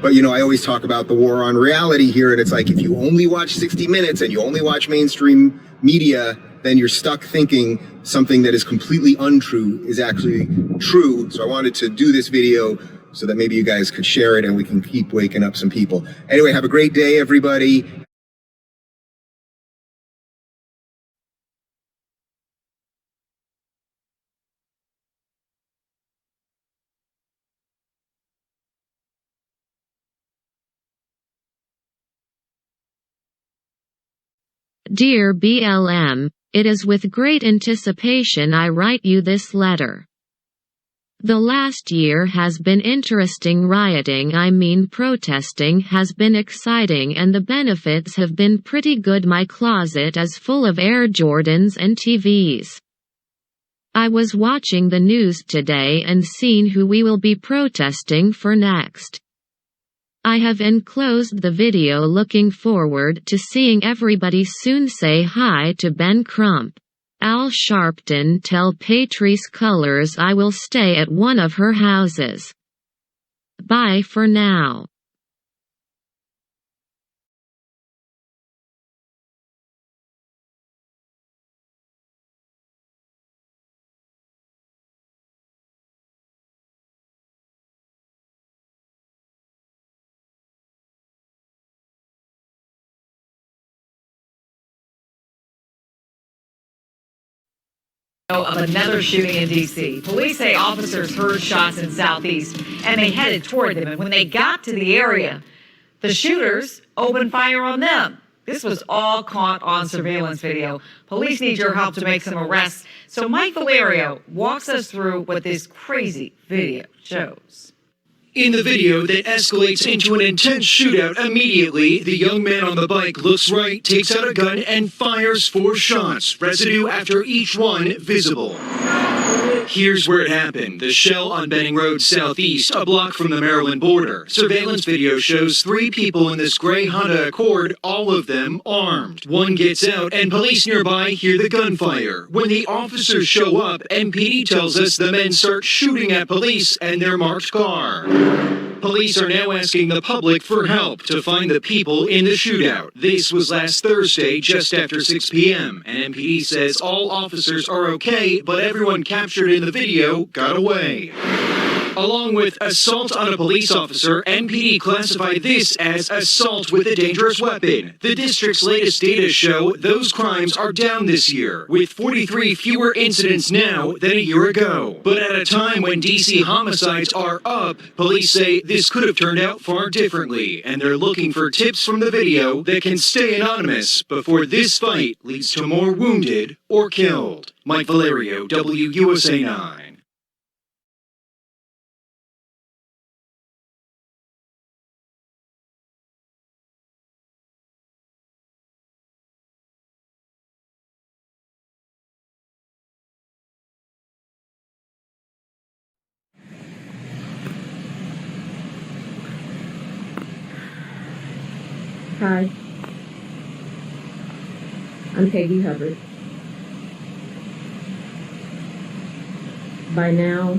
But, you know, I always talk about the war on reality here, and it's like, if you only watch 60 Minutes and you only watch mainstream media, then you're stuck thinking something that is completely untrue is actually true. So I wanted to do this video so that maybe you guys could share it and we can keep waking up some people. Anyway, have a great day, everybody. Dear BLM, it is with great anticipation I write you this letter. The last year has been interesting. Protesting has been exciting and the benefits have been pretty good. My closet is full of Air Jordans and TVs. I was watching the news today and seen who we will be protesting for next. I have enclosed the video. Looking forward to seeing everybody soon. Say hi to Ben Crump. Al Sharpton. Tell Patrice Cullors I will stay at one of her houses. Bye for now. Of another shooting in D.C. Police say officers heard shots in Southeast and they headed toward them. And when they got to the area, the shooters opened fire on them. This was all caught on surveillance video. Police need your help to make some arrests. So Mike Valerio walks us through what this crazy video shows. In the video that escalates into an intense shootout immediately, the young man on the bike looks right, takes out a gun, and fires 4 shots, residue after each one visible. Here's where it happened. The Shell on Benning Road Southeast, a block from the Maryland border. Surveillance video shows 3 people in this gray Honda Accord, all of them armed. One gets out, and police nearby hear the gunfire. When the officers show up, MPD tells us the men start shooting at police and their marked car. Police are now asking the public for help to find the people in the shootout. This was last Thursday, just after 6 p.m., and MPD says all officers are okay, but everyone captured in the video got away. Along with assault on a police officer, MPD classified this as assault with a dangerous weapon. The district's latest data show those crimes are down this year, with 43 fewer incidents now than a year ago. But at a time when D.C. homicides are up, police say this could have turned out far differently, and they're looking for tips from the video that can stay anonymous before this fight leads to more wounded or killed. Mike Valerio, WUSA 9. Hi, I'm Peggy Hubbard. By now,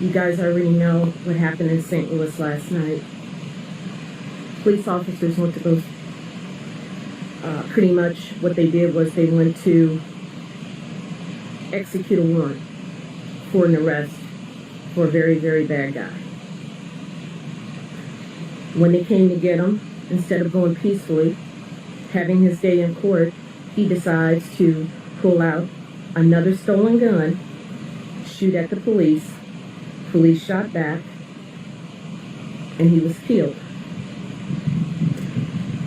you guys already know what happened in St. Louis last night. Police officers went to go, pretty much what they did was they went to execute a warrant for an arrest for a very, very bad guy. When they came to get him, instead of going peacefully, having his day in court, he decides to pull out another stolen gun, shoot at the police. Police shot back, and he was killed.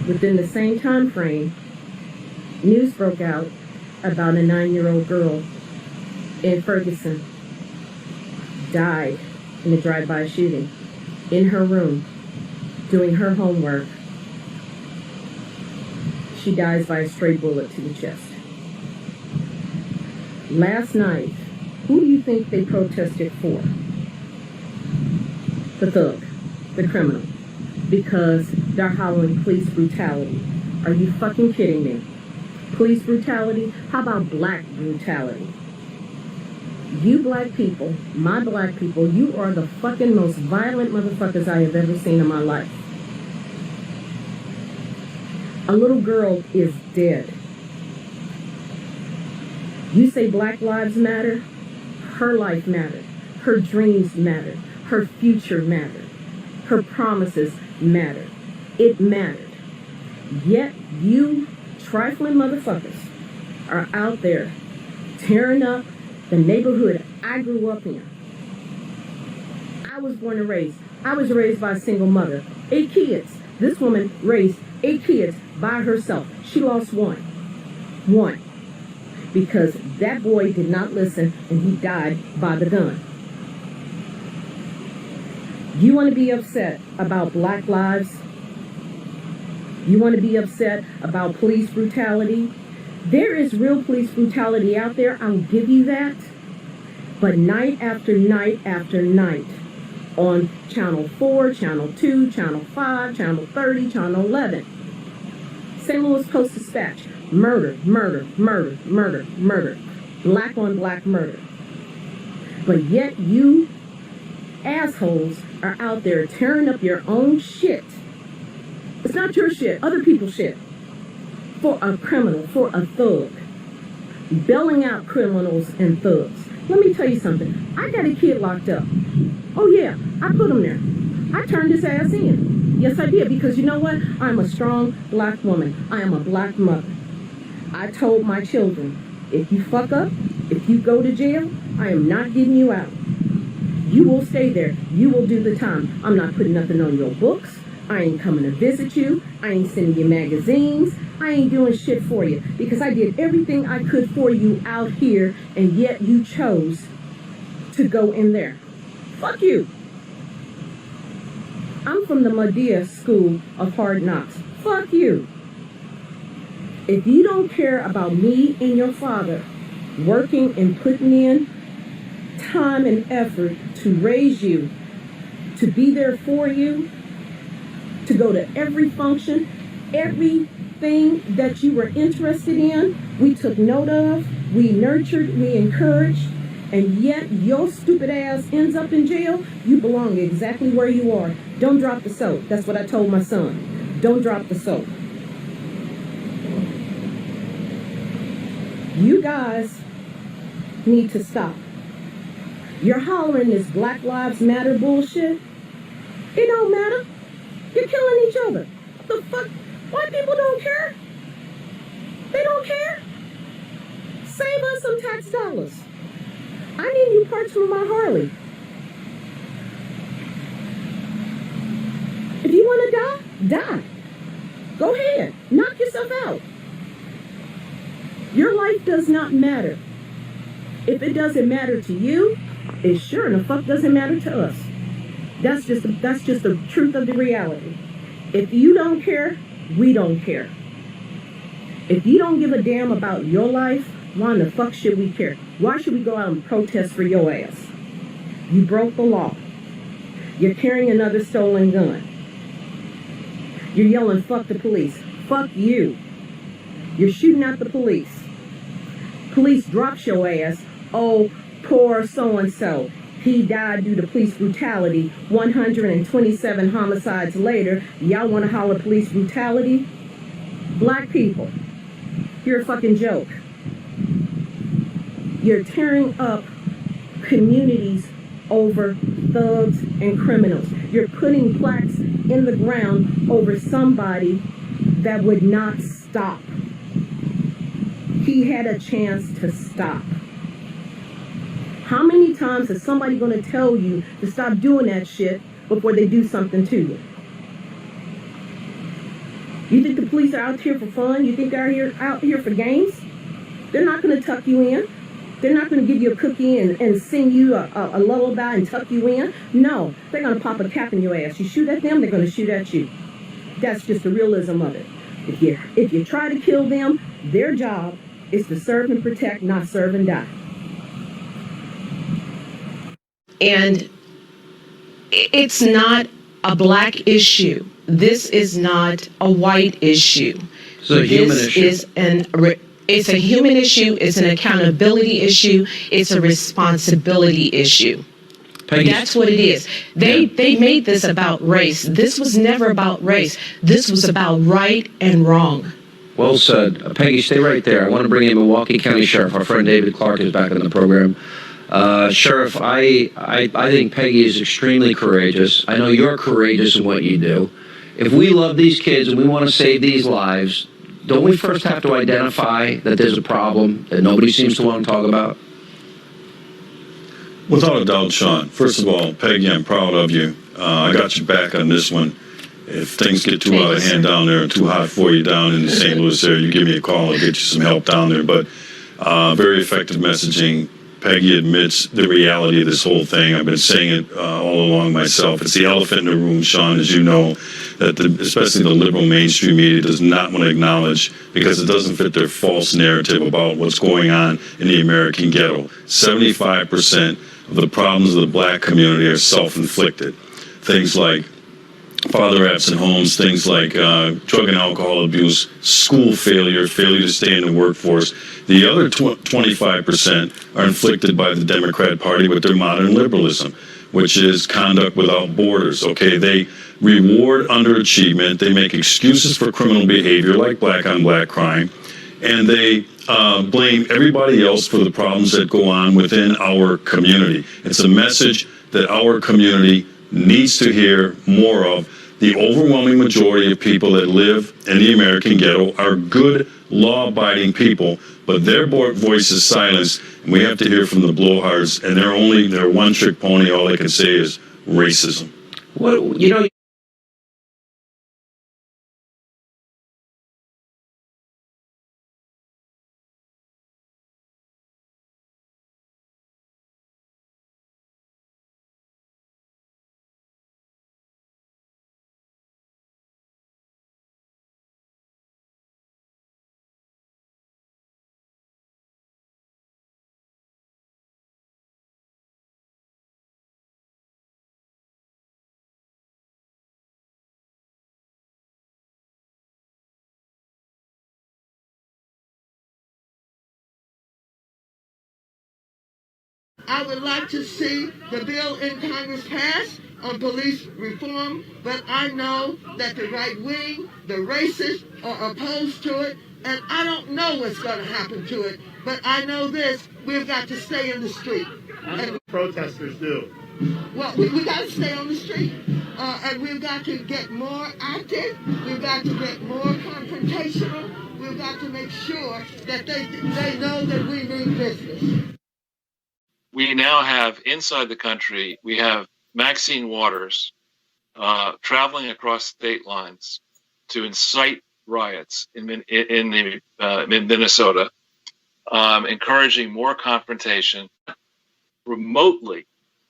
Within the same time frame, news broke out about a 9-year-old girl in Ferguson died in a drive-by shooting in her room doing her homework. She dies by a stray bullet to the chest. Last night, who do you think they protested for? The thug, the criminal, because they're hollering police brutality. Are you fucking kidding me? Police brutality? How about black brutality? You black people, my black people, you are the fucking most violent motherfuckers I have ever seen in my life. A little girl is dead. You say Black Lives Matter? Her life mattered. Her dreams mattered. Her future mattered. Her promises mattered. It mattered. Yet you trifling motherfuckers are out there tearing up the neighborhood I grew up in. I was born and raised. I was raised by a single mother. 8 kids. This woman raised 8 kids by herself. She lost one. One. Because that boy did not listen and he died by the gun. You want to be upset about black lives? You want to be upset about police brutality? There is real police brutality out there, I'll give you that. But night after night after night, on Channel 4, Channel 2, Channel 5, Channel 30, Channel 11, St. Louis Post-Dispatch, murder, murder, murder, murder, murder, black on black murder. But yet you assholes are out there tearing up your own shit. It's not your shit, other people's shit. For a criminal, for a thug. Bailing out criminals and thugs. Let me tell you something. I got a kid locked up. Oh yeah, I put him there. I turned his ass in. Yes, I did, because you know what? I'm a strong black woman. I am a black mother. I told my children, if you fuck up, if you go to jail, I am not getting you out. You will stay there. You will do the time. I'm not putting nothing on your books. I ain't coming to visit you. I ain't sending you magazines. I ain't doing shit for you because I did everything I could for you out here, and yet you chose to go in there. Fuck you. I'm from the Medea School of Hard Knocks. Fuck you. If you don't care about me and your father working and putting in time and effort to raise you, to be there for you, to go to every function, everything that you were interested in, we took note of, we nurtured, we encouraged, and yet your stupid ass ends up in jail, you belong exactly where you are. Don't drop the soap. That's what I told my son. Don't drop the soap. You guys need to stop. You're hollering this Black Lives Matter bullshit. It don't matter. You're killing each other. The fuck? White people don't care. They don't care. Save us some tax dollars. I need new parts for my Harley. If you want to die, die. Go ahead. Knock yourself out. Your life does not matter. If it doesn't matter to you, it sure in the fuck doesn't matter to us. That's just the truth of the reality. If you don't care, we don't care. If you don't give a damn about your life, why in the fuck should we care? Why should we go out and protest for your ass? You broke the law. You're carrying another stolen gun. You're yelling, fuck the police. Fuck you. You're shooting at the police. Police drops your ass. Oh, poor so-and-so. He died due to police brutality. 127 homicides later. Y'all want to holler police brutality? Black people, you're a fucking joke. You're tearing up communities over thugs and criminals. You're putting plaques in the ground over somebody that would not stop. He had a chance to stop. How many times is somebody going to tell you to stop doing that shit before they do something to you? You think the police are out here for fun? You think they're out here for games? They're not going to tuck you in. They're not going to give you a cookie and sing you a lullaby and tuck you in. No, they're going to pop a cap in your ass. You shoot at them, they're going to shoot at you. That's just the realism of it. If you try to kill them, their job is to serve and protect, not serve and die. And it's not a black issue. This is not a white issue. It's a human issue. This is It's a human issue. It's an accountability issue. It's a responsibility issue. Peggy, That's what it is. They made this about race. This was never about race. This was about right and wrong. well said. Peggy, stay right there. I want to bring in Milwaukee County Sheriff. Our friend David Clark is back in the program. Sheriff, I think Peggy is extremely courageous. I know you're courageous in what you do. If we love these kids and we want to save these lives, don't we first have to identify that there's a problem that nobody seems to want to talk about? Without a doubt, Sean. First of all, Peggy, I'm proud of you. I got your back on this one. If things get too out of hand down there and too hot for you down in the St. Louis area, you give me a call. I'll get you some help down there. But very effective messaging. Peggy admits the reality of this whole thing. I've been saying it all along myself. It's the elephant in the room, Sean, as you know, that especially the liberal mainstream media does not want to acknowledge because it doesn't fit their false narrative about what's going on in the American ghetto. 75% of the problems of the black community are self-inflicted. Things like father-absent homes, things like drug and alcohol abuse, school failure to stay in the workforce. The other 25% are inflicted by the Democrat Party with their modern liberalism, which is conduct without borders. Okay, they reward underachievement, they make excuses for criminal behavior like black-on-black crime, and they blame everybody else for the problems that go on within our community. It's a message that our community needs to hear more of. The overwhelming majority of people that live in the American ghetto are good, law-abiding people, but their voice is silenced, and we have to hear from the blowhards, and they're one-trick pony. All they can say is racism. Well, you know, I would like to see the bill in Congress pass on police reform, but I know that the right wing, the racists, are opposed to it, and I don't know what's going to happen to it, but I know this, we've got to stay in the street. That's what protesters do. Well, we got to stay on the street, and we've got to get more active, we've got to get more confrontational, we've got to make sure that they know that we mean business. We now have inside the country, we have Maxine Waters traveling across state lines to incite riots in Minnesota, encouraging more confrontation, remotely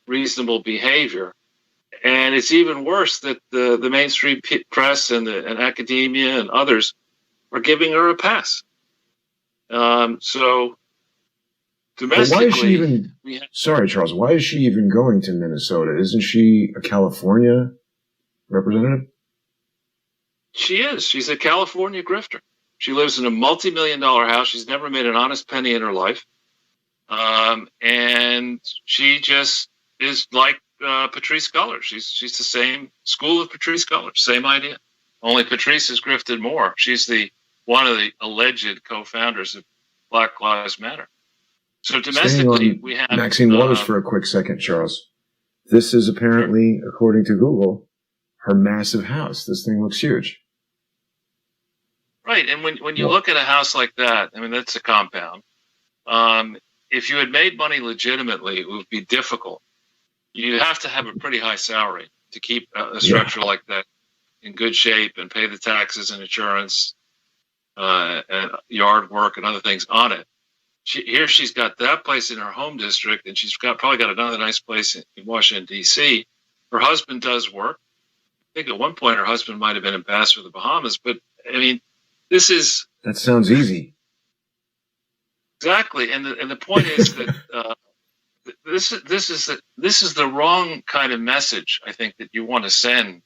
reasonable behavior. And it's even worse that the mainstream press and academia and others are giving her a pass. So domestically, why is she even? Sorry, Charles. Why is she even going to Minnesota? Isn't she a California representative? She is. She's a California grifter. She lives in a multi-million-dollar house. She's never made an honest penny in her life, and she just is like Patrisse Cullors. She's the same school of Patrisse Cullors. Same idea. Only Patrisse has grifted more. She's one of the alleged co-founders of Black Lives Matter. So domestically, we have Maxine Waters for a quick second, Charles. This is apparently, according to Google, her massive house. This thing looks huge. Right, and when you look at a house like that, I mean, that's a compound. If you had made money legitimately, it would be difficult. You have to have a pretty high salary to keep a structure like that in good shape and pay the taxes and insurance and yard work and other things on it. She's got that place in her home district, and she's probably got another nice place in Washington, D.C. Her husband does work. I think at one point her husband might have been ambassador to the Bahamas, but I mean, that sounds easy. Exactly, and the point is that this is the wrong kind of message, I think, that you want to send